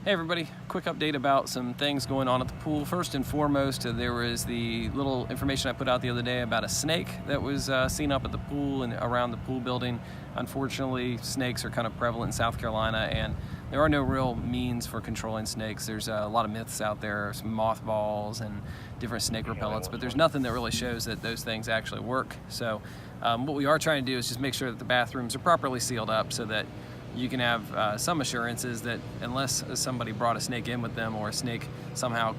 Hey everybody, quick update about some things going on at the pool. First and foremost, there was the little information I put out the other day about a snake that was seen up at the pool and around the pool building. Unfortunately, snakes are kind of prevalent in South Carolina, and there are no real means for controlling snakes. There's a lot of myths out there, some mothballs and different snake repellents, but there's nothing that really shows that those things actually work. So what we are trying to do is just make sure that the bathrooms are properly sealed up so that you can have some assurances that unless somebody brought a snake in with them or a snake somehow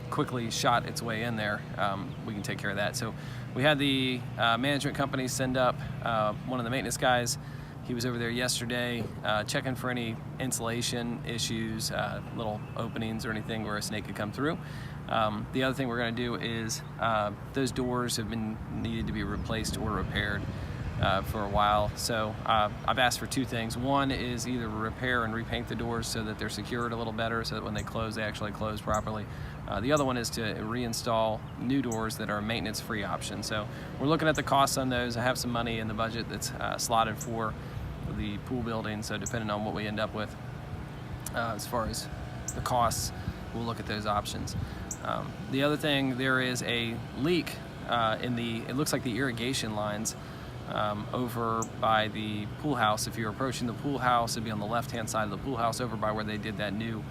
quickly shot its way in there, we can take care of that. So we had the management company send up one of the maintenance guys. He was over there yesterday checking for any insulation issues, little openings or anything where a snake could come through. The other thing we're going to do is those doors have been needed to be replaced or repaired for a while. So I've asked for two things. One is either repair and repaint the doors so that they're secured a little better so that when they close, they actually close properly. The other one is to reinstall new doors that are a maintenance-free option. So we're looking at the costs on those. I have some money in the budget that's slotted for the pool building, so depending on what we end up with as far as the costs, we'll look at those options. The other thing, there is a leak it looks like the irrigation lines over by the pool house. If you're approaching the pool house, it'd be on the left-hand side of the pool house over by where they did that new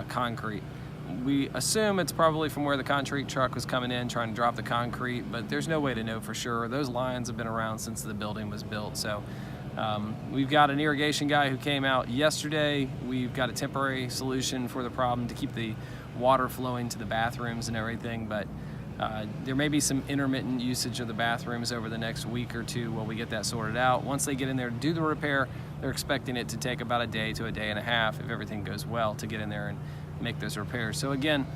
concrete. We assume it's probably from where the concrete truck was coming in trying to drop the concrete, but there's no way to know for sure. Those lines have been around since the building was built. So we've got an irrigation guy who came out yesterday. We've got a temporary solution for the problem to keep the water flowing to the bathrooms and everything, but there may be some intermittent usage of the bathrooms over the next week or two while we get that sorted out. Once they get in there to do the repair, they're expecting it to take about a day to a day and a half, if everything goes well, to get in there and make those repairs. So again,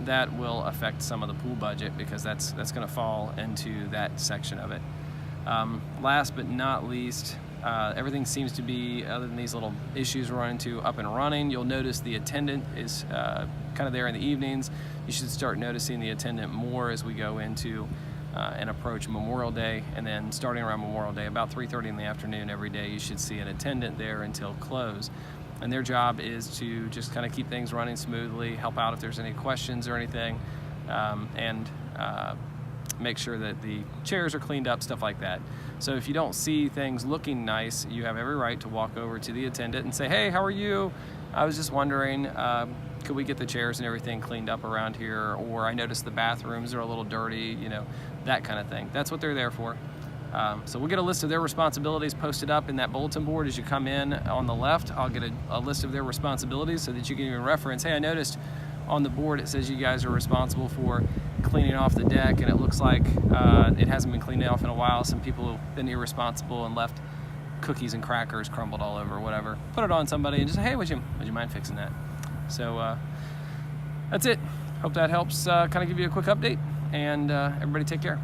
that will affect some of the pool budget because that's going to fall into that section of it. Last but not least, everything seems to be, other than these little issues we're running into, up and running. You'll notice the attendant is kind of there in the evenings. You should start noticing the attendant more as we go into and approach Memorial Day, and then starting around Memorial Day, about 3:30 in the afternoon every day, you should see an attendant there until close. And their job is to just kind of keep things running smoothly, help out if there's any questions or anything, and make sure that the chairs are cleaned up, stuff like that. So if you don't see things looking nice, you have every right to walk over to the attendant and say, "Hey, how are you? I was just wondering, could we get the chairs and everything cleaned up around here? Or I noticed the bathrooms are a little dirty," you know, that kind of thing. That's what they're there for. So we'll get a list of their responsibilities posted up in that bulletin board as you come in on the left. I'll get a list of their responsibilities so that you can even reference, "Hey, I noticed on the board it says you guys are responsible for cleaning off the deck, and it looks like it hasn't been cleaned off in a while. Some people have been irresponsible and left cookies and crackers crumbled all over," whatever. Put it on somebody and just say, "Hey, would you mind fixing that?" So that's it. Hope that helps kind of give you a quick update, and everybody take care.